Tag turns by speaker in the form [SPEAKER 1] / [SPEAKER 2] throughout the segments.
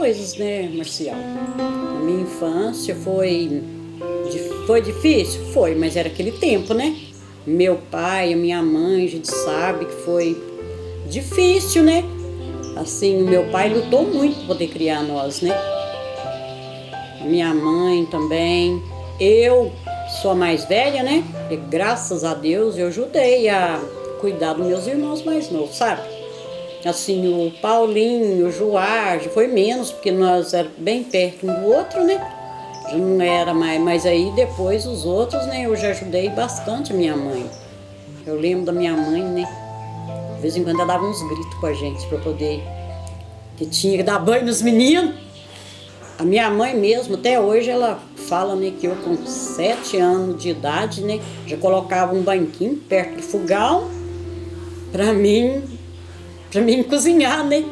[SPEAKER 1] coisas, né, Marcial? A minha infância foi difícil? Foi, mas era aquele tempo, né? Meu pai, a minha mãe, a gente sabe que foi difícil, né? Assim, o meu pai lutou muito para poder criar nós, né? A minha mãe também. Eu sou a mais velha, né? E graças a Deus eu ajudei a cuidar dos meus irmãos mais novos, sabe? Assim, o Paulinho, o Joarge, foi menos, porque nós éramos bem perto um do outro, né? Já não era mais, mas aí depois os outros, né? Eu já ajudei bastante a minha mãe. Eu lembro da minha mãe, né? De vez em quando ela dava uns gritos com a gente para poder, que tinha que dar banho nos meninos. A minha mãe mesmo, até hoje, ela fala, né, que eu com 7 anos de idade, né, já colocava um banquinho perto do fogão para mim cozinhar, né?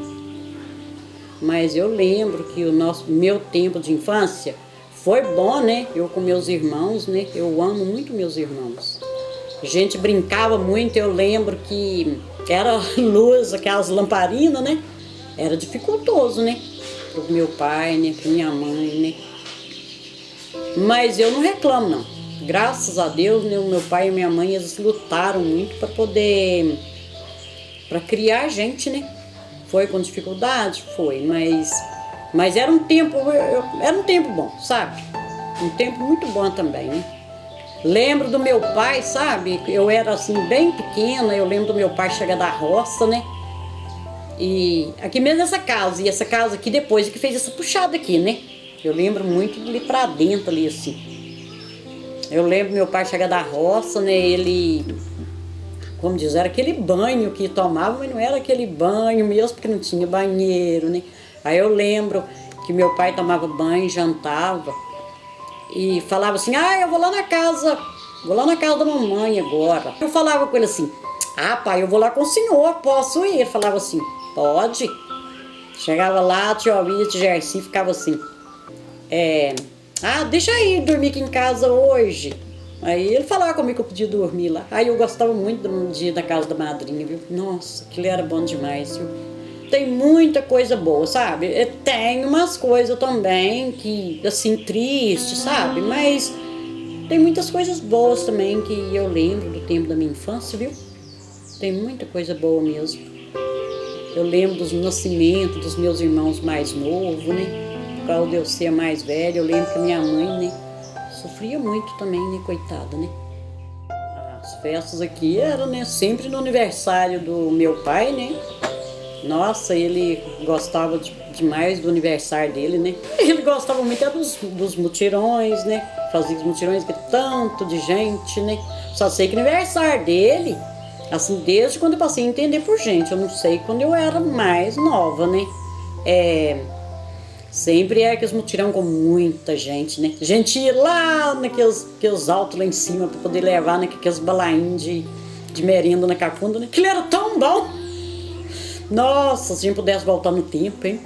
[SPEAKER 1] Mas eu lembro que meu tempo de infância foi bom, né? Eu com meus irmãos, né? Eu amo muito meus irmãos. A gente brincava muito, eu lembro que era luz, aquelas lamparinas, né? Era dificultoso, né? Pro meu pai, né? Pra minha mãe, né? Mas eu não reclamo, não. Graças a Deus, né? O meu pai e minha mãe, eles lutaram muito para criar a gente, né? Foi com dificuldade? Foi, mas era um tempo, era um tempo bom, sabe? Um tempo muito bom também, né? Lembro do meu pai, sabe? Eu era assim bem pequena, eu lembro do meu pai chegar da roça, né? E aqui mesmo essa casa, e essa casa aqui depois que fez essa puxada aqui, né? Eu lembro muito ali pra dentro ali assim. Eu lembro meu pai chegar da roça, né? Ele, como diz, era aquele banho que tomava, mas não era aquele banho mesmo, porque não tinha banheiro, né? Aí eu lembro que meu pai tomava banho, jantava e falava assim, eu vou lá na casa da mamãe agora. Eu falava com ele assim, pai, eu vou lá com o senhor, posso ir? Ele falava assim, pode. Chegava lá, tia Olinha, tia Gersi, ficava assim, deixa eu ir dormir aqui em casa hoje. Aí ele falava comigo que eu podia dormir lá. Aí eu gostava muito de ir na casa da madrinha, viu? Nossa, aquilo era bom demais, viu? Tem muita coisa boa, sabe? Tem umas coisas também que, assim, tristes, sabe? Mas tem muitas coisas boas também que eu lembro do tempo da minha infância, viu? Tem muita coisa boa mesmo. Eu lembro dos nascimentos dos meus irmãos mais novos, né? Por causa de eu ser a mais velha, eu lembro que minha mãe, né? Sofria muito também, né? Coitada, né? As festas aqui eram, né? Sempre no aniversário do meu pai, né? Nossa, ele gostava demais do aniversário dele, né? Ele gostava muito dos mutirões, né? Fazia os mutirões com tanto de gente, né? Só sei que o aniversário dele, assim, desde quando eu passei a entender por gente, eu não sei quando eu era mais nova, né? Sempre é aqueles mutirão com muita gente, né? A gente ia lá naqueles altos lá em cima para poder levar, né? Aqueles balainhos de merenda na cafunda, né? Aquilo era tão bom! Nossa, se a gente pudesse voltar no tempo, hein?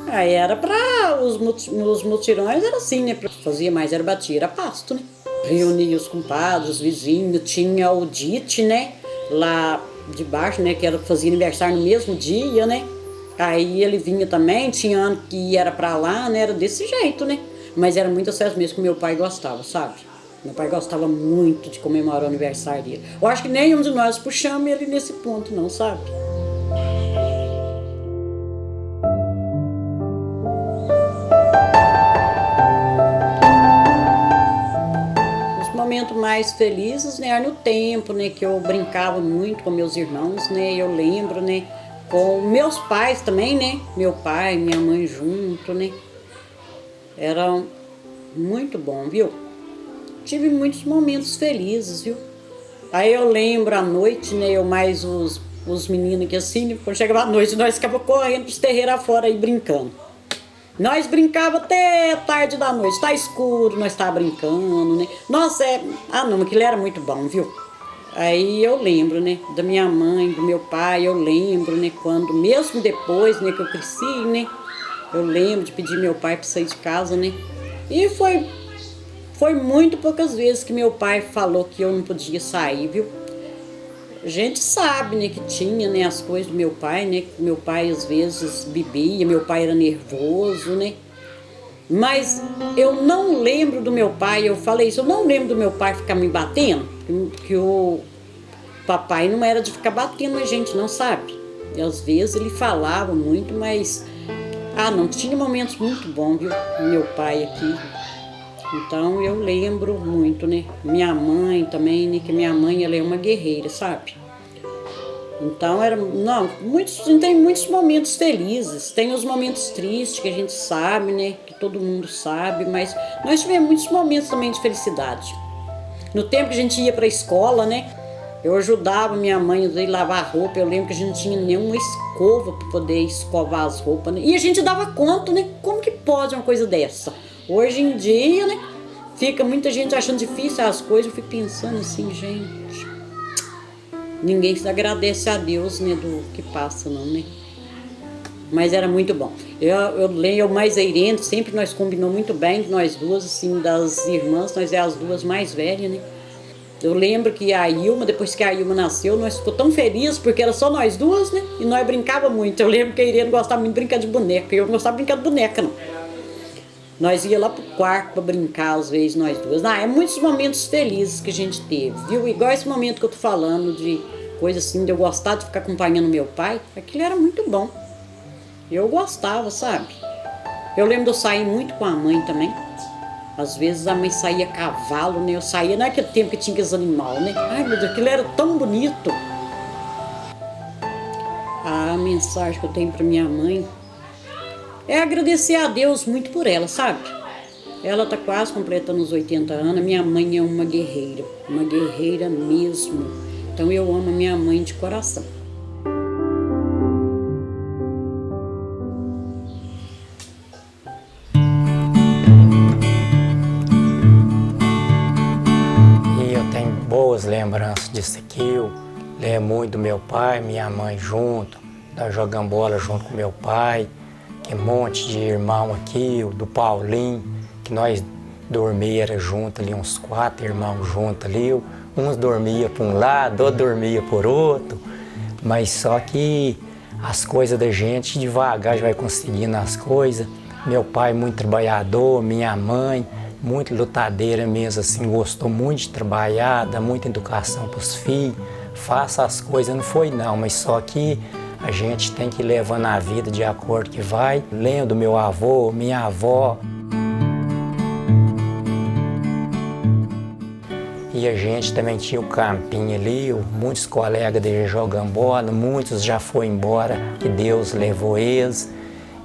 [SPEAKER 1] Aí era pra os mutirões, era assim, né? Fazia mais, era batia, era pasto, né? Reunia os compadres, os vizinhos, tinha o Dite, né? Lá de baixo, né? Que fazia aniversário no mesmo dia, né? Aí ele vinha também, tinha ano que era pra lá, né? Era desse jeito, né? Mas era muitas festas mesmo que meu pai gostava, sabe? Meu pai gostava muito de comemorar o aniversário dele. Eu acho que nenhum de nós puxamos ele nesse ponto, não, sabe? Momentos mais felizes, né, no tempo, né, que eu brincava muito com meus irmãos, né, eu lembro, né, com meus pais também, né, meu pai, minha mãe junto, né, era muito bom, viu? Tive muitos momentos felizes, viu? Aí eu lembro à noite, né, eu mais os meninos que assim, quando chegava à noite, nós ficávamos correndo pros terreiros afora aí brincando. Nós brincava até tarde da noite, tá escuro, nós tava brincando, né? Nossa, não, aquilo era muito bom, viu? Aí eu lembro, né, da minha mãe, do meu pai, eu lembro, né, quando, mesmo depois, né, que eu cresci, né, eu lembro de pedir meu pai para sair de casa, né? E foi muito poucas vezes que meu pai falou que eu não podia sair, viu? A gente sabe, né, que tinha, né, as coisas do meu pai, né, que meu pai às vezes bebia, meu pai era nervoso, né. Mas eu não lembro do meu pai, eu falei isso, eu não lembro do meu pai ficar me batendo, que o papai não era de ficar batendo a gente, não, sabe? E às vezes ele falava muito, mas não, tinha momentos muito bons, viu? Meu pai aqui. Então eu lembro muito, né? Minha mãe também, né? Que minha mãe, ela é uma guerreira, sabe? Então tem muitos momentos felizes, tem os momentos tristes que a gente sabe, né? Que todo mundo sabe, mas nós tivemos muitos momentos também de felicidade. No tempo que a gente ia para a escola, né? Eu ajudava minha mãe a lavar roupa. Eu lembro que a gente não tinha nenhuma escova para poder escovar as roupas, né? E a gente dava conta, né? Como que pode uma coisa dessa? Hoje em dia, né? Fica muita gente achando difícil as coisas. Eu fico pensando assim, gente, ninguém se agradece a Deus, né? Do que passa, não, né? Mas era muito bom. Eu leio mais Eirene, sempre nós combinamos muito bem, nós duas, assim, das irmãs, nós é as duas mais velhas, né? Eu lembro que a Ilma, depois que a Ilma nasceu, nós ficamos tão felizes, porque era só nós duas, né? E nós brincava muito. Eu lembro que a Irene gostava muito de brincar de boneca, eu não gostava de brincar de boneca, não. Nós ia lá pro quarto para brincar, às vezes, nós duas. É muitos momentos felizes que a gente teve, viu? Igual esse momento que eu tô falando de coisa assim, de eu gostar de ficar acompanhando meu pai, aquilo era muito bom. Eu gostava, sabe? Eu lembro de eu sair muito com a mãe também. Às vezes a mãe saía a cavalo, né? Eu saía naquele tempo que tinha aqueles animais, né? Ai, meu Deus, aquilo era tão bonito. A mensagem que eu tenho para minha mãe é agradecer a Deus muito por ela, sabe? Ela tá quase completando os 80 anos. Minha mãe é uma guerreira mesmo. Então eu amo a minha mãe de coração.
[SPEAKER 2] Boas lembranças disso aqui. Eu lembro muito do meu pai, minha mãe junto, nós jogando bola junto com meu pai, que um monte de irmão aqui, do Paulinho, que nós dormíamos junto ali, uns 4 irmãos juntos ali, uns dormiam por um lado, outros dormiam por outro, mas só que as coisas da gente devagar já vai conseguindo as coisas. Meu pai muito trabalhador, minha mãe muito lutadeira mesmo, assim, gostou muito de trabalhar, dá muita educação para os filhos, faça as coisas, não foi não, mas só que a gente tem que ir levando a vida de acordo que vai. Lembro do meu avô, minha avó. E a gente também tinha o campinho ali, muitos colegas dele jogando bola, muitos já foram embora, que Deus levou eles.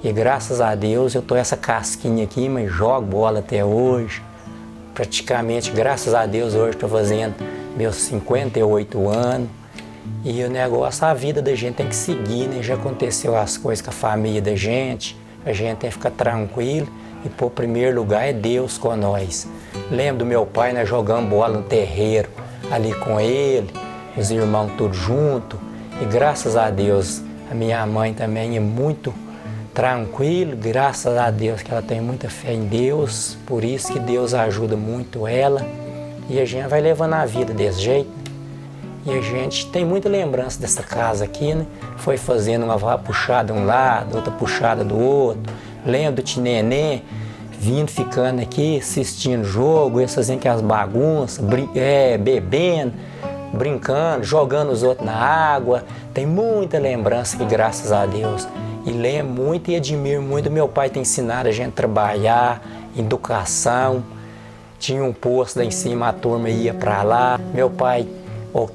[SPEAKER 2] E graças a Deus eu tô essa casquinha aqui, mas jogo bola até hoje. Praticamente, graças a Deus, hoje estou fazendo meus 58 anos. E o negócio, a vida da gente tem que seguir, né? Já aconteceu as coisas com a família da gente, a gente tem que ficar tranquilo. E por primeiro lugar é Deus com nós. Lembro do meu pai, nós jogando bola no terreiro, ali com ele, os irmãos todos juntos. E graças a Deus, a minha mãe também é muito tranquilo, graças a Deus que ela tem muita fé em Deus, por isso que Deus ajuda muito ela e a gente vai levando a vida desse jeito. E a gente tem muita lembrança dessa casa aqui, né? Foi fazendo uma puxada de um lado, outra puxada do outro. Lembro do tio Nenê vindo, ficando aqui, assistindo jogo, eles faziam aquelas bagunças, bebendo, brincando, jogando os outros na água. Tem muita lembrança aqui, graças a Deus. E lembro muito e admiro muito. Meu pai tem ensinado a gente a trabalhar, educação. Tinha um posto lá em cima, a turma ia para lá. Meu pai,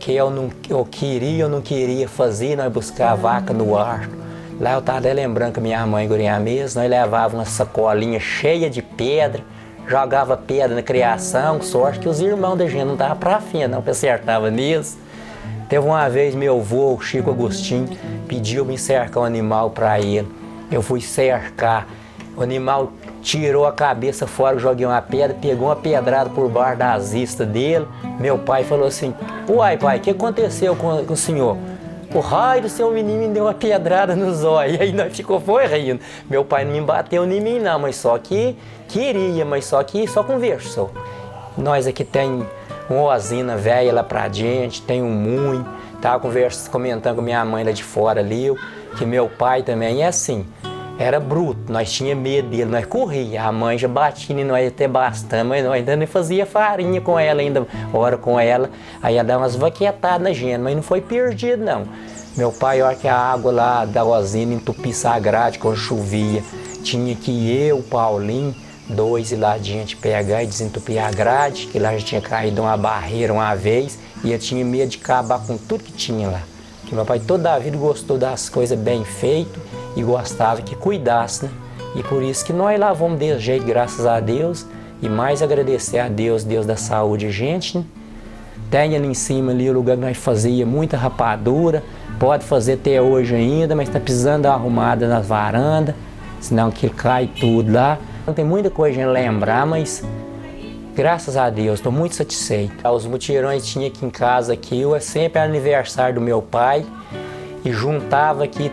[SPEAKER 2] eu não queria fazer, nós buscar a vaca no ar. Lá eu estava até lembrando que minha mãe, gurinha mesmo, nós levávamos uma sacolinha cheia de pedra, jogava pedra na criação, sorte que os irmãos da gente não estavam para fim, não, que acertava nisso. Teve uma vez meu avô, o Chico Agostinho, pediu me cercar um animal para ele. Eu fui cercar, o animal tirou a cabeça fora, joguei uma pedra, pegou uma pedrada por baixo das vistas dele. Meu pai falou assim: uai pai, o que aconteceu com o senhor? O raio do seu menino me deu uma pedrada nos olhos. E aí nós foi rindo. Meu pai não me bateu em mim não, mas só que queria, mas só conversou. Nós aqui tem uma usina velha lá pra gente, tem um moinho, estava comentando com minha mãe lá de fora ali, que meu pai também é assim, era bruto, nós tínhamos medo dele, nós corria, a mãe já batia em nós até bastante, mas nós ainda nem fazia farinha com ela, ainda hora com ela, aí ela dava umas vaquetadas na gente, mas não foi perdido não. Meu pai, olha que a água lá da usina entupisse a grade quando chovia, tinha que eu, Paulinho, 2 ir lá adiante pegar e desentupir a grade, que lá já tinha caído uma barreira uma vez, e eu tinha medo de acabar com tudo que tinha lá. Porque meu pai toda a vida gostou das coisas bem feitas e gostava que cuidasse, né? E por isso que nós lá vamos desse jeito, graças a Deus, e mais agradecer a Deus, Deus da saúde, gente, né? Tem ali em cima ali o lugar que nós fazia muita rapadura, pode fazer até hoje ainda, mas está precisando dar uma arrumada nas varandas, senão que cai tudo lá. Não tem muita coisa a lembrar, mas graças a Deus, estou muito satisfeito. Os mutirões tinha aqui em casa, aqui, sempre era aniversário do meu pai, e juntava aqui,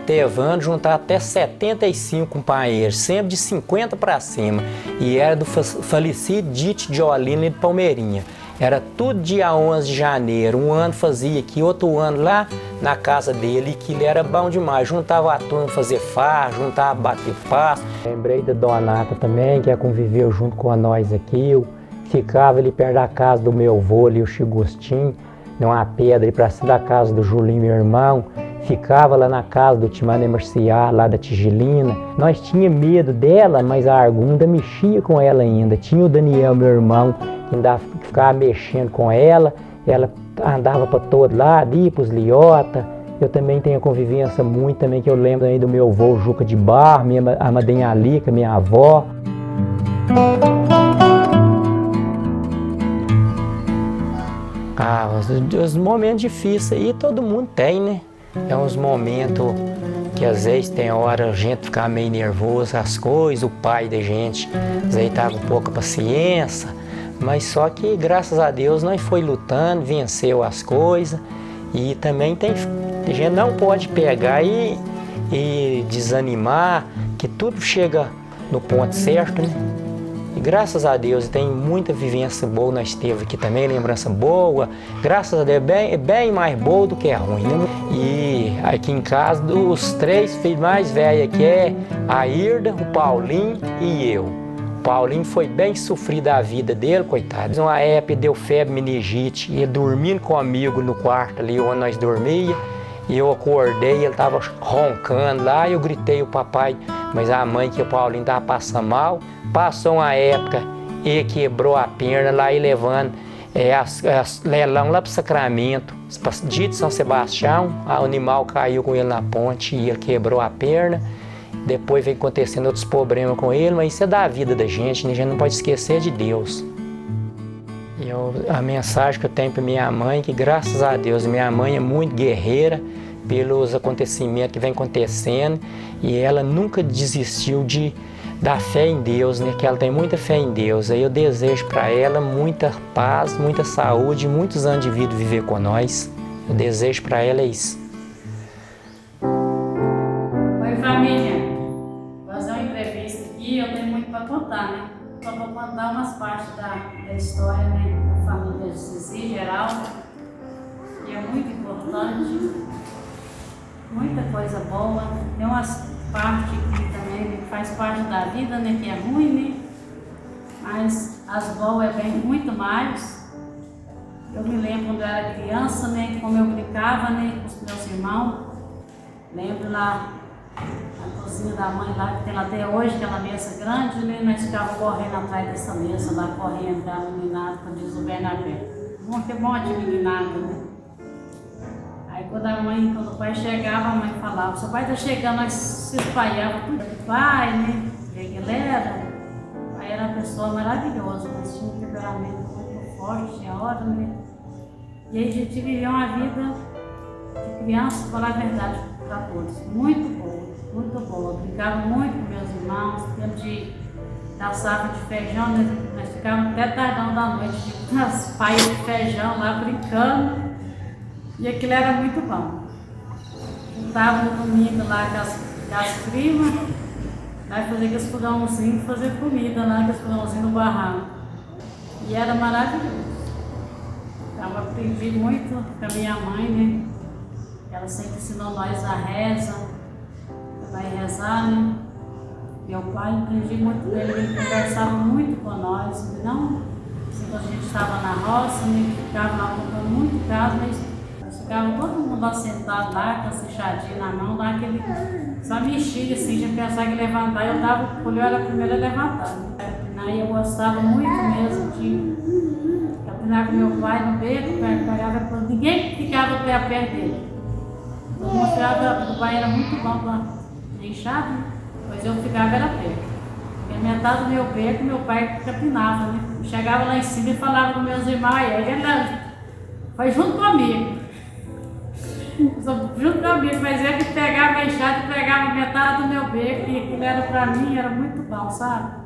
[SPEAKER 2] juntava até 75 companheiros, sempre de 50 para cima. E era do falecido Dite de Olina e de Palmeirinha. Era tudo dia 11 de janeiro, um ano fazia aqui, outro ano lá na casa dele, que ele era bom demais. Juntava a turma fazer farra, juntava bater passo. Lembrei da Donata também, que conviveu junto com nós aqui. Eu ficava ali perto da casa do meu avô, ali, o Chigostinho, numa pedra, ali pra cima da casa do Julinho, meu irmão. Ficava lá na casa do Timane Marcial, lá da Tigilina. Nós tínhamos medo dela, mas a Argunda mexia com ela ainda. Tinha o Daniel, meu irmão, que ainda ficava mexendo com ela. Ela andava para todo lado, ia para os liota. Eu também tenho convivência muito também, que eu lembro aí do meu avô Juca de Barro, a madrinha Alica, minha avó. Os momentos difíceis aí todo mundo tem, né? É uns momentos que às vezes tem hora a gente ficar meio nervoso, as coisas, o pai da gente, às vezes tava com pouca paciência, mas só que graças a Deus nós foi lutando, venceu as coisas, e também a gente não pode pegar e desanimar, que tudo chega no ponto certo, né? E graças a Deus tem muita vivência boa, nós teve aqui também, lembrança boa, graças a Deus bem mais boa do que é ruim, né? E aqui em casa, os 3 filhos mais velhos aqui é a Irda, o Paulinho e eu. O Paulinho foi bem sofrido a vida dele, coitado. Uma época deu febre, meningite, ele dormindo comigo no quarto ali onde nós dormíamos, e eu acordei, ele estava roncando lá, e eu gritei o papai, mas a mãe que o Paulinho estava passando mal. Passou uma época, ele quebrou a perna lá e levando leilão lá para o Sacramento, de São Sebastião, o animal caiu com ele na ponte e ele quebrou a perna. Depois veio acontecendo outros problemas com ele, mas isso é da vida da gente, né? A gente não pode esquecer de Deus. A mensagem que eu tenho para minha mãe, que graças a Deus, minha mãe é muito guerreira pelos acontecimentos que vem acontecendo, e ela nunca desistiu da fé em Deus, né? Que ela tem muita fé em Deus. Aí eu desejo para ela muita paz, muita saúde, muitos anos de vida viver com nós. Eu desejo para ela isso.
[SPEAKER 3] Oi, família. Vou fazer uma entrevista aqui, eu tenho muito para contar, né? Só vou contar umas partes da história, né? Da família Zizi Geraldo, que é muito importante, muita coisa boa. Tem umas partes aqui também que faz parte da vida, né? Que é ruim, né? Mas as boas é bem muito mais. Eu me lembro quando eu era criança, né? Como eu brincava, né? Com os meus irmãos. Lembro lá na cozinha da mãe lá, que tem lá até hoje, aquela mesa grande, né? Nós ficávamos correndo atrás dessa mesa lá, correndo, da meninada, como diz o Bernabé. Que bom de meninada, né? Aí quando o pai chegava, a mãe falava, seu pai tá chegando, nós se espalhávamos tudo. Pai, né? E a galera, o pai era uma pessoa maravilhosa, mas tinha um temperamento muito forte, tinha hora, né? E aí a gente vivia uma vida de criança, para falar a verdade para todos, muito boa, muito boa. Brincava muito com meus irmãos, tempo da safra de feijão, né? Nós ficávamos até tardão da noite, nas paias de feijão lá brincando. E aquilo era muito bom. Juntava no domingo lá com as primas, aí fazia aqueles fogãozinhos, fazer comida lá, aqueles fogãozinhos no barraco. E era maravilhoso. Eu aprendi muito com a minha mãe, né? Ela sempre ensinou nós a reza, vai rezar, né? Meu pai, aprendi muito dele, ele conversava muito com nós, não, assim, quando a gente estava na roça, né, ficava lá comprando muito gado, mas ficava todo mundo lá sentado lá, com a seixadinha na mão, lá aquele, só mexia assim, já pensava que levantar, eu era a primeira a levantar, né? Aí eu gostava muito mesmo de capinar com meu pai no beco, pegava, ninguém ficava perto dele. Eu mostrava que o pai era muito bom para enxada, né? Pois eu ficava era perto. Porque metade do meu beco, meu pai capinava, né? Eu chegava lá em cima e falava com meus irmãos, aí é verdade, foi junto comigo. Junto comigo, mas ele que pegava a enxada e pegava metade do meu beco, e aquilo era para mim, era muito bom, sabe?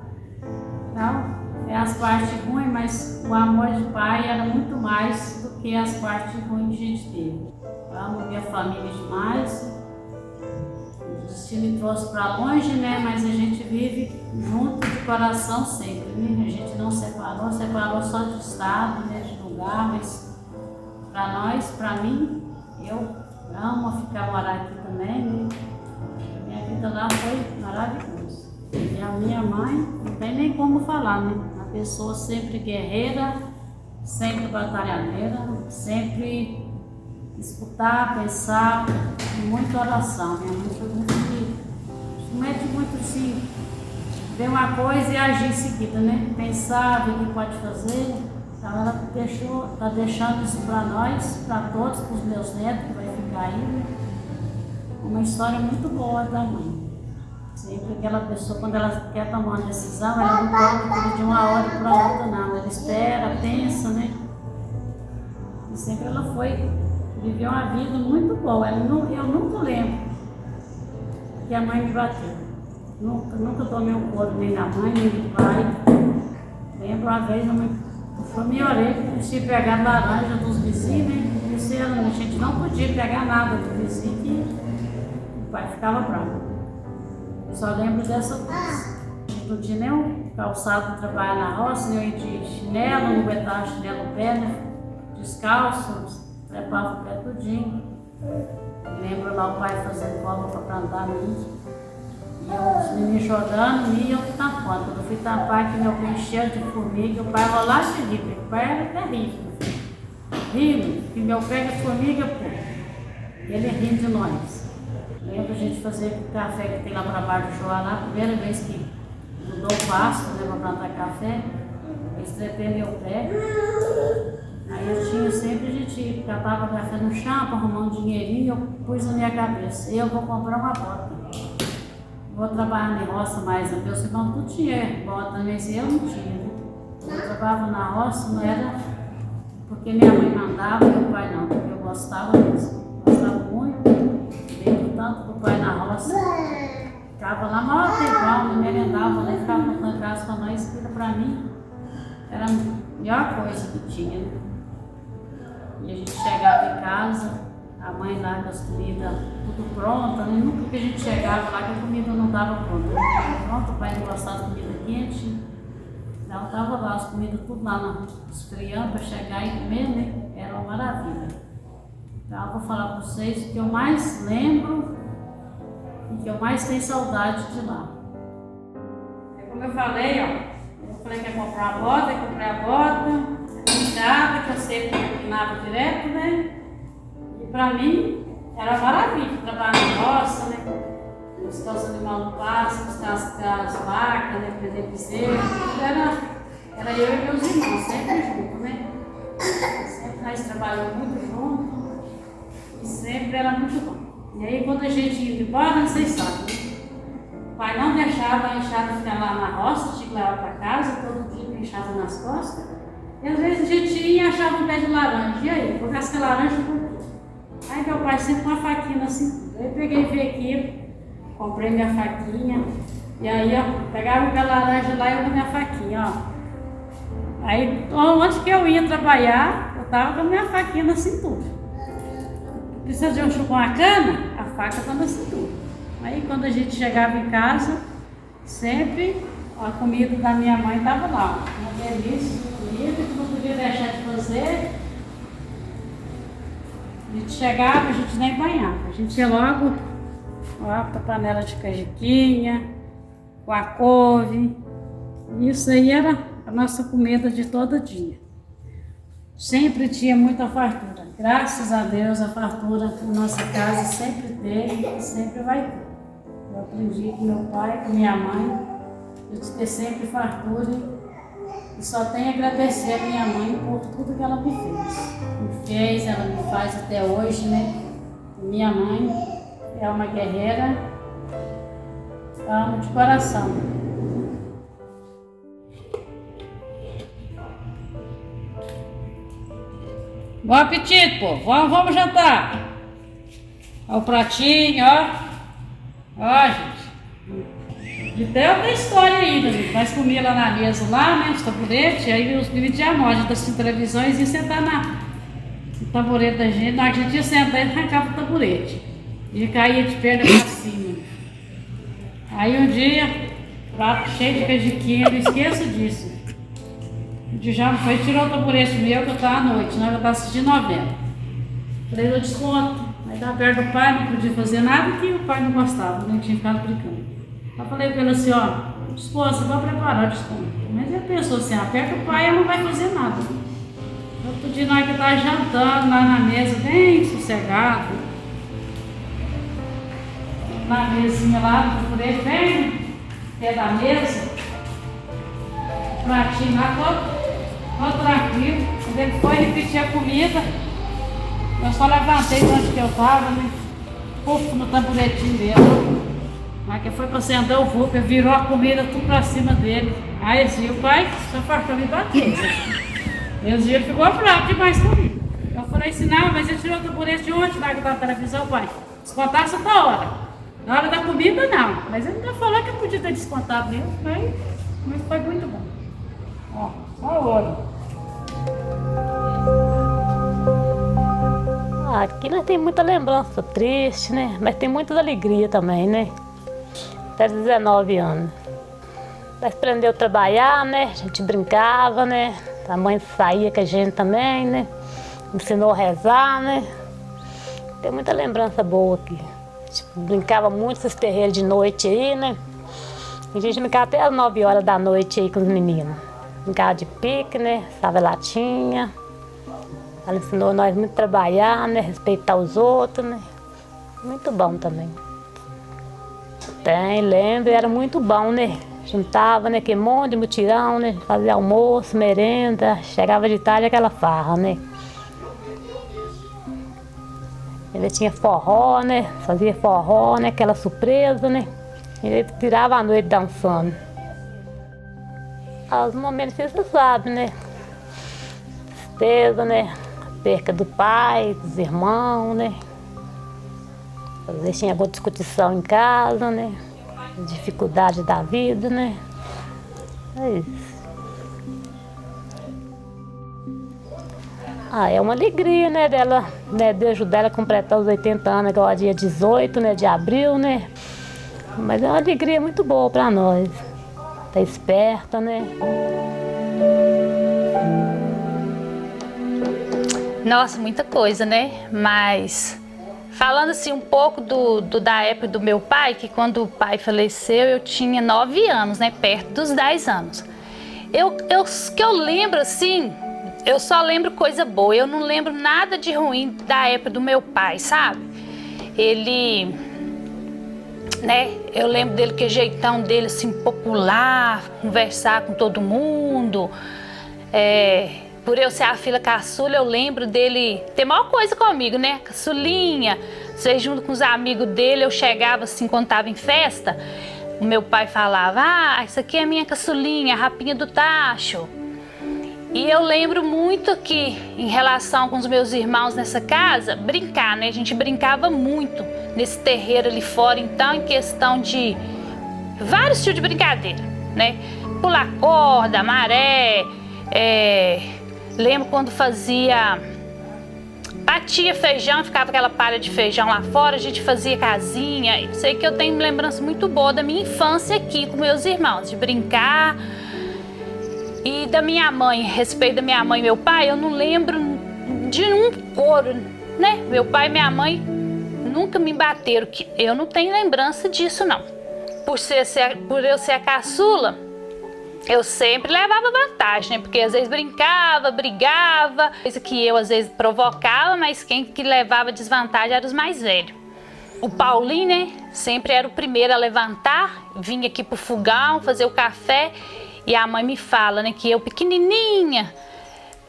[SPEAKER 3] Então, é as partes ruins, mas o amor de pai era muito mais do que as partes ruins que a gente teve. Eu amo minha família demais. O destino me trouxe para longe, né? Mas a gente vive junto de coração sempre, né? A gente não separou só de estado, né? De lugar, mas para nós, para mim, eu amo ficar morar aqui também, né? A minha vida lá foi maravilhosa. E a minha mãe, não tem nem como falar, né? Uma pessoa sempre guerreira, sempre batalhadeira, sempre escutar, pensar, muita oração. Minha mãe foi muito assim, ver uma coisa e agir em seguida, né? Pensar, ver o que pode fazer. Então ela está deixando isso para nós, para todos, para os meus netos, que vai ficar aí, né? Uma história muito boa da mãe. Sempre aquela pessoa, quando ela quer tomar uma decisão, ela não pode de uma hora para outra, não. Ela espera, pensa, né? E sempre ela viveu uma vida muito boa. Eu nunca lembro que a mãe me bateu. Nunca tomei um couro nem da mãe, nem do pai. Lembro uma vez, a mãe puxou minha orelha, se pegar laranja dos vizinhos, né? A gente não podia pegar nada do vizinho, que o pai ficava bravo. Só lembro dessa coisa. Não tinha nem um calçado para trabalhar na roça, nem eu ia de chinelo, não aguentava chinelo no pé, né? Descalço, trepava o pé tudinho. Lembro lá o pai fazendo cobra para plantar milho. E os meninos jogando milho e eu tapando. Quando eu fui tapar, que meu pé cheio de formiga, o pai rolava de rir, porque o pai era terrível. Rindo, que meu pé é formiga, pô. Ele rindo de nós. Lembro a gente fazer café que tem lá para baixo do Joá, lá, a primeira vez que mudou o pasto, né, para plantar café, eu estrepei meu pé. Aí eu tinha sempre, a gente catava café no chão, arrumando um dinheirinho, e eu pus na minha cabeça, eu vou comprar uma bota. Vou trabalhar na roça mais, meus irmãos tudo tinha bota, mas eu não tinha, né? Eu trabalhava na roça, não era porque minha mãe mandava e meu pai não, porque eu gostava mesmo, gostava muito. Tanto com o pai na roça, ficava lá maior tempão, me merendava, né? Ficava no casa com nós, aquilo para mim era a melhor coisa que tinha, né? E a gente chegava em casa, a mãe lá com as comidas tudo pronta, né? Nunca que a gente chegava lá que a comida não estava pronta, né? Estava pronta, o pai não gostava de comida quente, então estava lá, as comidas tudo lá esfriando para chegar e comer, né? Era uma maravilha. Então eu vou falar para vocês o que eu mais lembro e que eu mais tenho saudade de lá. Como eu falei, ó, eu falei que ia comprar a bota, eu comprei a bota, a enxada, que eu sempre empinava direto, né? E para mim era maravilha trabalhar na roça, né? Buscar os animais no pasto, buscar as vacas, né? Prender bezerro, era eu e meus irmãos, sempre juntos, né? Sempre nós trabalhamos muito juntos. E sempre era muito bom. E aí quando a gente ia embora, vocês sabem, né? O pai não deixava a enxada ficar lá na roça, tinha que levar para casa, todo dia com a enxada nas costas. E às vezes a gente ia e achava um pé de laranja. E aí, vou cascar laranja por quê? Aí meu pai sempre com uma faquinha assim. Aí eu peguei e veio aqui, comprei minha faquinha. E aí, ó, pegava o pé de laranja lá e eu com a minha faquinha, ó. Aí, onde que eu ia trabalhar, eu tava com a minha faquinha na cintura. Precisa de chupar uma cana? A faca está na cintura. Aí quando a gente chegava em casa, sempre a comida da minha mãe estava lá. Uma delícia de comida que não podia deixar de fazer. A gente chegava, a gente nem banhava. A gente ia logo para a panela de canjiquinha, com a couve. Isso aí era a nossa comida de todo dia. Sempre tinha muita fartura. Graças a Deus, a fartura na nossa casa sempre teve e sempre vai ter. Eu aprendi com meu pai, com minha mãe, de ter sempre fartura e só tenho a agradecer a minha mãe por tudo que ela me fez. Me fez, ela me faz até hoje, né? Minha mãe é uma guerreira, amo de coração. Bom apetite, pô. Vamos jantar. Olha o pratinho, ó. Ó, gente. E tem outra história ainda, gente. Nós comíamos lá na mesa, lá, né, nos taburetes, aí os meninos tinham moda das televisões e sentar no taburete da gente. Na hora que a gente ia sentar, ele arrancava o taburete. E caía de perna pra cima. Aí um dia, prato cheio de canjiquinha, não esqueço disso. O Djalma foi e tirou o taburete meu que eu estava à noite, na hora que eu estava assistindo novela. Falei, eu desconto. Aí estava perto do pai, não podia fazer nada que o pai não gostava, né? Tinha ficado brincando. Eu falei para ele assim, ó, esposa, vou preparar o desconto. Mas ele pensou assim, aperta o pai, ela não vai fazer nada. Outro dia, na hora que eu estava jantando lá na mesa, bem sossegado, na mesinha lá, no taburete, bem no pé da mesa, o pratinho lá todo tranquilo. Quando ele foi repetir a comida, eu só levantei de onde que eu estava, né? Puf, no taburetinho dele. Aí que foi para sentar o vulco, virou a comida tudo para cima dele. Aí eles viram, pai, só fartou me bater. Eles viram, ficou bravo demais comigo. Eu falei assim, não, mas ele tirou o taburete de onde? Lá que tá na televisão, pai. Descontar essa hora. Na hora da comida, não. Mas ele ainda falou que eu podia ter descontado mesmo, mas foi muito bom. Ó, só o olho.
[SPEAKER 4] Aqui nós temos muita lembrança triste, né? Mas tem muita alegria também, né? Até 19 anos. Nós aprendeu a trabalhar, né? A gente brincava, né? A mãe saía com a gente também, né? Ensinou a rezar, né? Tem muita lembrança boa aqui. A gente brincava muito esses terreiros de noite aí, né? A gente brincava até as 9 horas da noite aí com os meninos. Brincava de pique, né? Salva latinha. Ela ensinou nós muito a trabalhar, né? Respeitar os outros, né? Muito bom também. Lembro, era muito bom, né? Juntava, né? Que monte de mutirão, né? Fazia almoço, merenda, chegava de tarde aquela farra, né? Ele tinha forró, né? Fazia forró, né? Aquela surpresa, né? Ele tirava a noite dançando. Os momentos que você sabe, né? Tristeza, né? Perca do pai, dos irmãos, né? Às vezes tinha alguma discussão em casa, né? Dificuldade da vida, né? É isso. É uma alegria, né, dela, né, de ajudar ela a completar os 80 anos, agora dia 18, né, de abril, né? Mas é uma alegria muito boa para nós. Tá esperta, né?
[SPEAKER 5] Nossa, muita coisa, né? Mas falando assim um pouco da época do meu pai, que quando o pai faleceu eu tinha 9 anos, né? Perto dos 10 anos. Que eu lembro assim, eu só lembro coisa boa, eu não lembro nada de ruim da época do meu pai, sabe? Ele, né? Eu lembro dele, que jeitão dele assim, popular, conversar com todo mundo. Por eu ser a filha caçula, eu lembro dele ter maior coisa comigo, né? Caçulinha, você junto com os amigos dele, eu chegava assim quando tava em festa, o meu pai falava, isso aqui é minha caçulinha, a rapinha do tacho. E eu lembro muito que, em relação com os meus irmãos nessa casa, brincar, né? A gente brincava muito nesse terreiro ali fora, então, em questão de vários tipos de brincadeira, né? Pular corda, maré, lembro quando batia feijão, ficava aquela palha de feijão lá fora, a gente fazia casinha. Eu sei que eu tenho lembrança muito boa da minha infância aqui com meus irmãos, de brincar. E da minha mãe, a respeito da minha mãe e meu pai, eu não lembro de um couro, né? Meu pai e minha mãe nunca me bateram, que eu não tenho lembrança disso não. Por eu ser a caçula, eu sempre levava vantagem, né? Porque às vezes brincava, brigava, coisa que eu às vezes provocava, mas quem que levava desvantagem era os mais velhos. O Paulinho, né, sempre era o primeiro a levantar, vinha aqui pro fogão fazer o café, e a mãe me fala, né, que eu pequenininha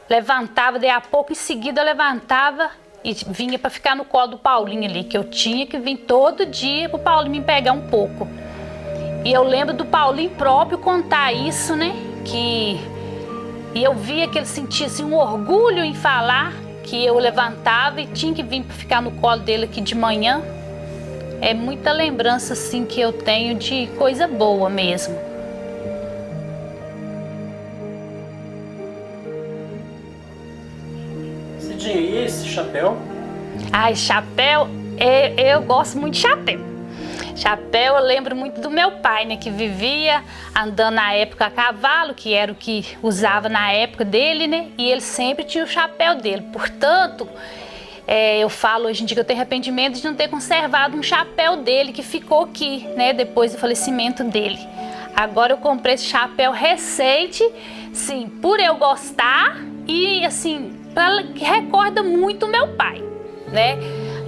[SPEAKER 5] levantava, daí a pouco em seguida eu levantava e vinha para ficar no colo do Paulinho ali, que eu tinha que vir todo dia pro Paulinho me pegar um pouco. E eu lembro do Paulinho próprio contar isso, né, e eu via que ele sentia assim, um orgulho em falar que eu levantava e tinha que vir para ficar no colo dele aqui de manhã. É muita lembrança assim que eu tenho de coisa boa mesmo.
[SPEAKER 6] Cidinha, e esse chapéu?
[SPEAKER 5] Ai, chapéu, eu gosto muito de chapéu. Chapéu, eu lembro muito do meu pai, né, que vivia andando na época a cavalo, que era o que usava na época dele, né, e ele sempre tinha o chapéu dele. Portanto, eu falo hoje em dia que eu tenho arrependimento de não ter conservado um chapéu dele que ficou aqui, né, depois do falecimento dele. Agora eu comprei esse chapéu recente, sim, por eu gostar e assim, que recorda muito meu pai, né?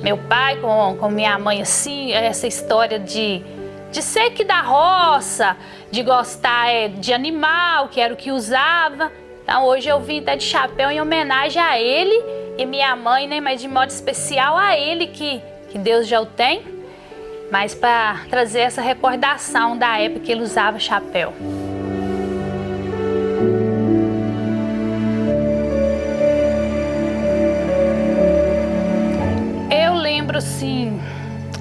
[SPEAKER 5] Meu pai com minha mãe assim, essa história de ser aqui da roça, de gostar de animal, que era o que usava. Então hoje eu vim até de chapéu em homenagem a ele e minha mãe, né? Mas de modo especial a ele, que Deus já o tem, mas para trazer essa recordação da época que ele usava chapéu. Assim,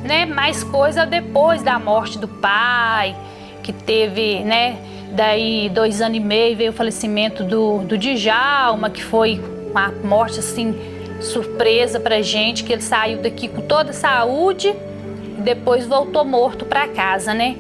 [SPEAKER 5] né, mais coisa depois da morte do pai, que teve, né, daí 2 anos e meio veio o falecimento do Djalma, que foi uma morte assim surpresa pra gente, que ele saiu daqui com toda a saúde e depois voltou morto pra casa, né?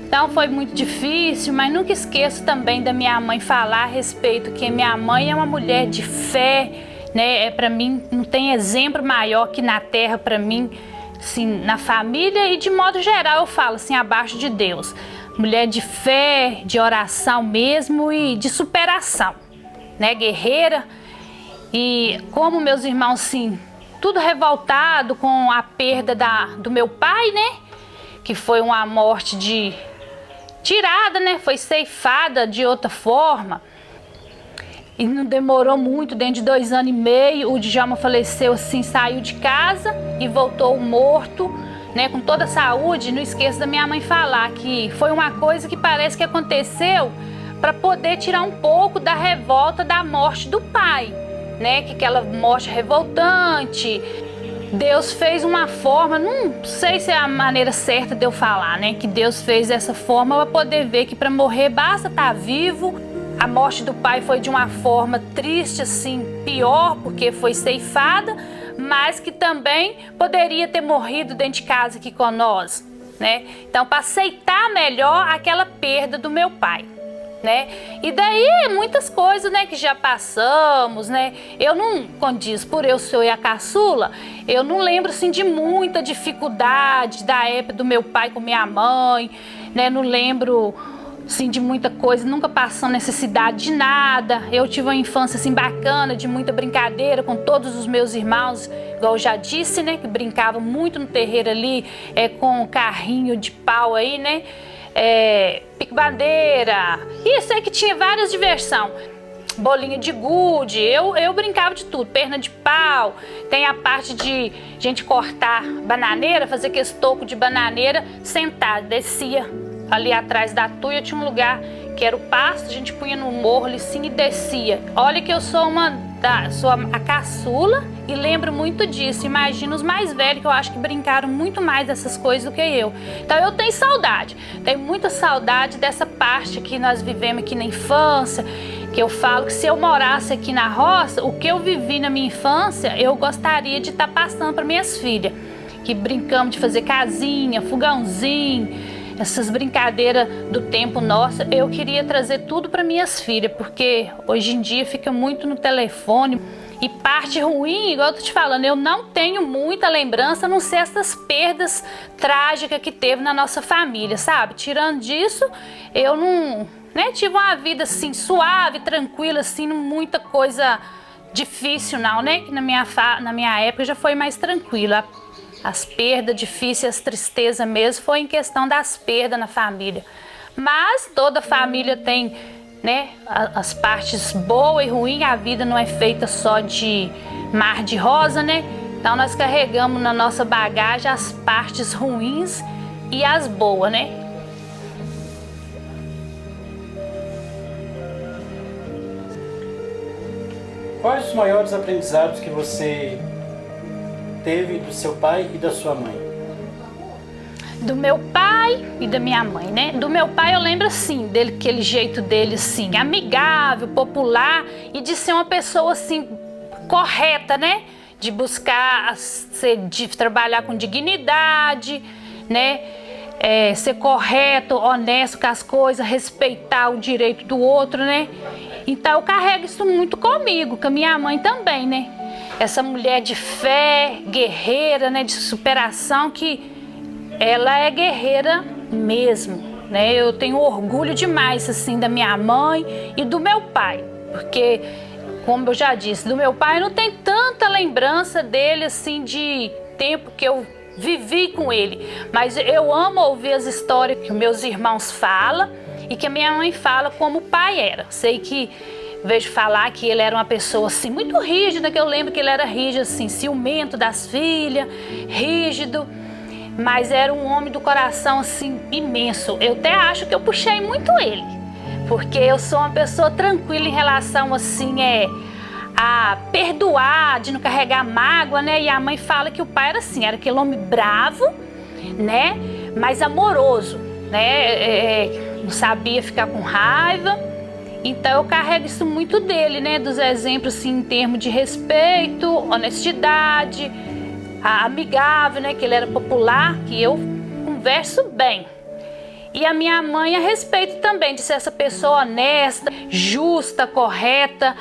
[SPEAKER 5] Então foi muito difícil, mas nunca esqueço também da minha mãe falar a respeito que minha mãe é uma mulher de fé, né? Para mim não tem exemplo maior que na terra para mim, assim, na família e de modo geral eu falo assim, abaixo de Deus. Mulher de fé, de oração mesmo e de superação, né? Guerreira. E como meus irmãos, sim, tudo revoltado com a perda do meu pai, né? Que foi uma morte tirada, né? Foi ceifada de outra forma. E não demorou muito, dentro de 2 anos e meio, o Djalma faleceu assim, saiu de casa e voltou morto, né, com toda a saúde. Não esqueço da minha mãe falar que foi uma coisa que parece que aconteceu para poder tirar um pouco da revolta da morte do pai, né, que aquela morte revoltante. Deus fez uma forma, não sei se é a maneira certa de eu falar, né, que Deus fez dessa forma para poder ver que para morrer basta estar vivo. A morte do pai foi de uma forma triste, assim, pior, porque foi ceifada, mas que também poderia ter morrido dentro de casa aqui com nós, né? Então, para aceitar melhor aquela perda do meu pai, né? E daí, muitas coisas, né, que já passamos, né? Eu não, quando diz, por eu ser a caçula, eu não lembro, assim, de muita dificuldade da época do meu pai com minha mãe, né? Não lembro, assim, de muita coisa, nunca passando necessidade de nada. Eu tive uma infância assim bacana, de muita brincadeira com todos os meus irmãos, igual eu já disse, né, que brincava muito no terreiro ali, com carrinho de pau aí, né, pique-bandeira, isso aí que tinha várias diversão. Bolinha de gude, eu brincava de tudo, perna de pau, tem a parte de gente cortar bananeira, fazer aquele toco de bananeira, sentar, descia. Ali atrás da tuia tinha um lugar que era o pasto, a gente punha no morro ali sim e descia. Olha que eu sou sou a caçula e lembro muito disso. Imagina os mais velhos, que eu acho que brincaram muito mais dessas coisas do que eu. Então eu tenho saudade, tenho muita saudade dessa parte que nós vivemos aqui na infância, que eu falo que se eu morasse aqui na roça, o que eu vivi na minha infância, eu gostaria de estar passando para minhas filhas, que brincamos de fazer casinha, fogãozinho, essas brincadeiras do tempo nosso, eu queria trazer tudo para minhas filhas, porque hoje em dia fica muito no telefone. E parte ruim, igual eu tô te falando, eu não tenho muita lembrança, a não ser essas perdas trágicas que teve na nossa família, sabe? Tirando disso, eu não, né, tive uma vida assim, suave, tranquila, assim, não muita coisa difícil não, né? Que na minha época já foi mais tranquila. As perdas difíceis, as tristezas mesmo, foi em questão das perdas na família. Mas toda família tem, né, as partes boas e ruins, a vida não é feita só de mar de rosa, né? Então nós carregamos na nossa bagagem as partes ruins e as boas, né?
[SPEAKER 6] Quais os maiores aprendizados que você teve do seu pai e da sua mãe?
[SPEAKER 5] Do meu pai e da minha mãe, né? Do meu pai eu lembro assim, dele, aquele jeito dele assim, amigável, popular e de ser uma pessoa assim, correta, né? De buscar, de trabalhar com dignidade, né? Ser correto, honesto com as coisas, respeitar o direito do outro, né? Então eu carrego isso muito comigo, com a minha mãe também, né? Essa mulher de fé, guerreira, né? De superação, que ela é guerreira mesmo, né? Eu tenho orgulho demais, assim, da minha mãe e do meu pai, porque, como eu já disse, do meu pai não tem tanta lembrança dele, assim, de tempo que eu vivi com ele, mas eu amo ouvir as histórias que meus irmãos falam e que a minha mãe fala como o pai era. Sei que vejo falar que ele era uma pessoa, assim, muito rígida, que eu lembro que ele era rígido, assim, ciumento das filhas, rígido, mas era um homem do coração, assim, imenso. Eu até acho que eu puxei muito ele, porque eu sou uma pessoa tranquila em relação, assim, a perdoar, de não carregar mágoa, né? E a mãe fala que o pai era assim, era aquele homem bravo, né? Mas amoroso, né? Não sabia ficar com raiva. Então eu carrego isso muito dele, né? Dos exemplos, assim, em termos de respeito, honestidade, amigável, né? Que ele era popular, que eu converso bem. E a minha mãe a respeito também de ser essa pessoa honesta, justa, correta,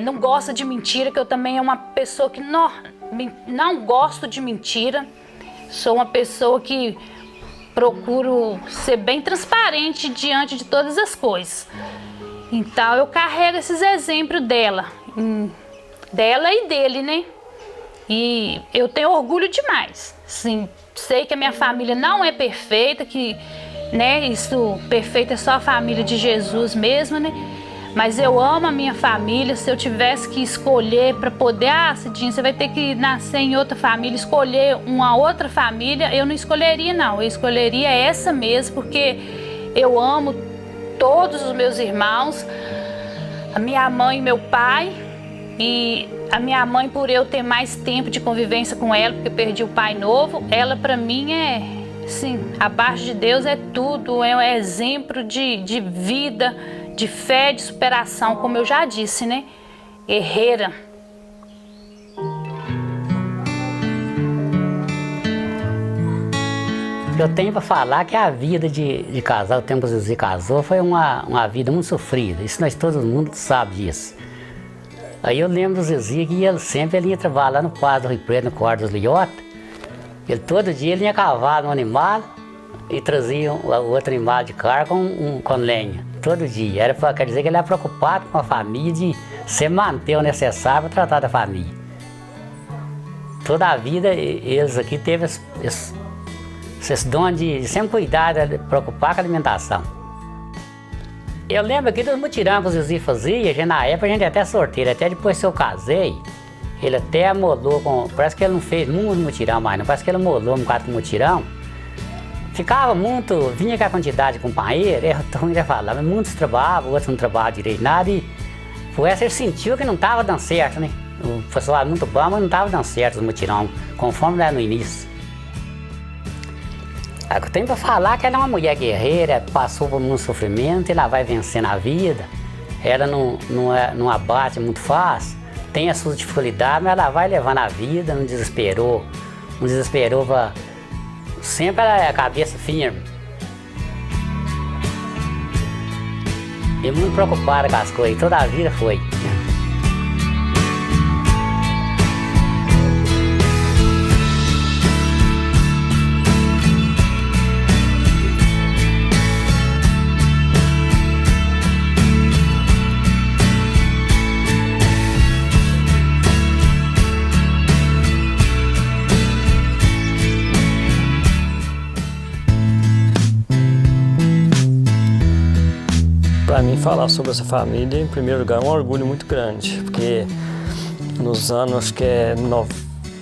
[SPEAKER 5] não gosta de mentira, que eu também é uma pessoa que não gosto de mentira. Sou uma pessoa que procuro ser bem transparente diante de todas as coisas. Então eu carrego esses exemplos dela e dele, né? E eu tenho orgulho demais. Sim, sei que a minha família não é perfeita, que, né, isso perfeito é só a família de Jesus mesmo, né? Mas eu amo a minha família. Se eu tivesse que escolher para poder, Cidinha, você vai ter que nascer em outra família, escolher uma outra família, eu não escolheria não, eu escolheria essa mesmo, porque eu amo todos os meus irmãos, a minha mãe e meu pai. E a minha mãe, por eu ter mais tempo de convivência com ela, porque eu perdi o pai novo, ela para mim assim, abaixo de Deus é tudo, é um exemplo de vida, de fé, de superação, como eu já disse, né? Guerreira.
[SPEAKER 7] Eu tenho para falar que a vida de casal, o tempo que o Zezé casou, foi uma vida muito sofrida. Isso nós todo mundo sabe disso. Aí eu lembro do Zezé que ele ia trabalhar lá no Quadro do Rio Preto, no Quarto dos Liotas. Todo dia ele ia cavar um animal e trazia o outro animal de carga com lenha. Todo dia. Quer dizer que ele era preocupado com a família, de se manter o necessário para tratar da família. Toda a vida eles aqui teve esse dom de sempre cuidar, de preocupar com a alimentação. Eu lembro aqui dos mutirão que o Zezé fazia, na época a gente até sorteiro, até depois que eu casei, ele até amolou, parece que ele não fez muito mutirão mais, não, parece que ele amolou um bocado com mutirão. Ficava muito, vinha com a quantidade de companheiros, então ele ia falar, mas muitos trabalhavam, outros não trabalhavam direito nada, e por essa ele sentiu que não estava dando certo, né? O pessoal era muito bom, mas não estava dando certo os mutirão, conforme era no início. Eu tenho para falar que ela é uma mulher guerreira, passou por muito sofrimento e ela vai vencendo a vida. Ela não abate muito fácil, tem as suas dificuldades, mas ela vai levando a vida, não desesperou, sempre ela é a cabeça firme. Ele muito preocupado com as coisas, toda a vida foi.
[SPEAKER 8] Para mim, falar sobre essa família, em primeiro lugar, é um orgulho muito grande, porque nos anos, acho que é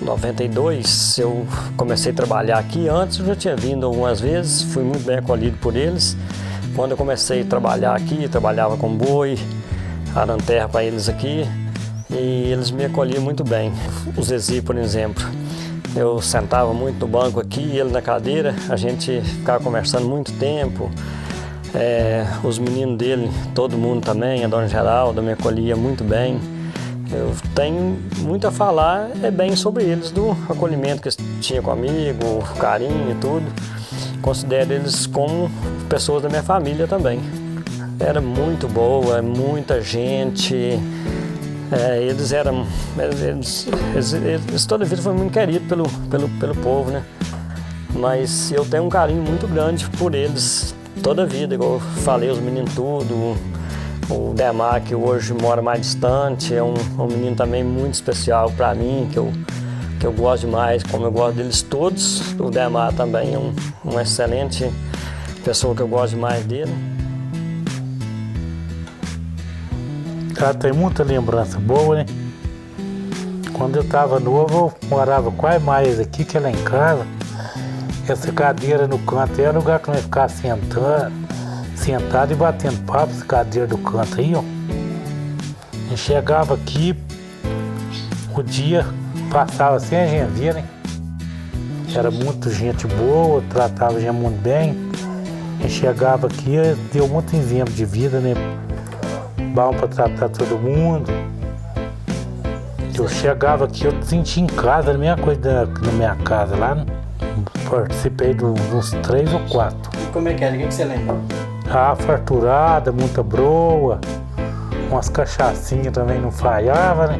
[SPEAKER 8] 92, eu comecei a trabalhar aqui. Antes eu já tinha vindo algumas vezes, fui muito bem acolhido por eles. Quando eu comecei a trabalhar aqui, trabalhava com boi, arando terra para eles aqui, e eles me acolhiam muito bem. O Zezi, por exemplo, eu sentava muito no banco aqui, ele na cadeira, a gente ficava conversando muito tempo. Os meninos dele, todo mundo também, a dona Geralda me acolhia muito bem. Eu tenho muito a falar bem sobre eles, do acolhimento que eles tinham comigo, o carinho e tudo. Considero eles como pessoas da minha família também. Era muito boa, muita gente. Eles toda a vida foram muito queridos pelo povo, né? Mas eu tenho um carinho muito grande por eles. Toda a vida, igual eu falei, os meninos tudo, o Demar, que hoje mora mais distante, é um menino também muito especial para mim, que eu gosto demais, como eu gosto deles todos. O Demar também é um excelente pessoa que eu gosto demais dele.
[SPEAKER 9] Cara, tem muita lembrança boa, né? Quando eu estava novo, eu morava quase mais aqui que lá em casa. Essa cadeira no canto é o lugar que nós ficávamos sentado e batendo papo, essa cadeira do canto aí, ó. A gente chegava aqui, o dia passava sem a gente ver, né? Era muita gente boa, tratava a gente muito bem. A gente chegava aqui, deu muito exemplo de vida, né? Bom para tratar todo mundo. Eu chegava aqui, eu sentia em casa, a mesma coisa na minha casa lá, né? Participei de uns 3 ou 4.
[SPEAKER 6] E como é que era? O que você lembra?
[SPEAKER 9] Farturada, muita broa, umas cachaçinhas também não falhava, né?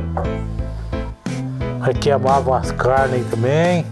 [SPEAKER 9] Aí queimavam as carnes aí também.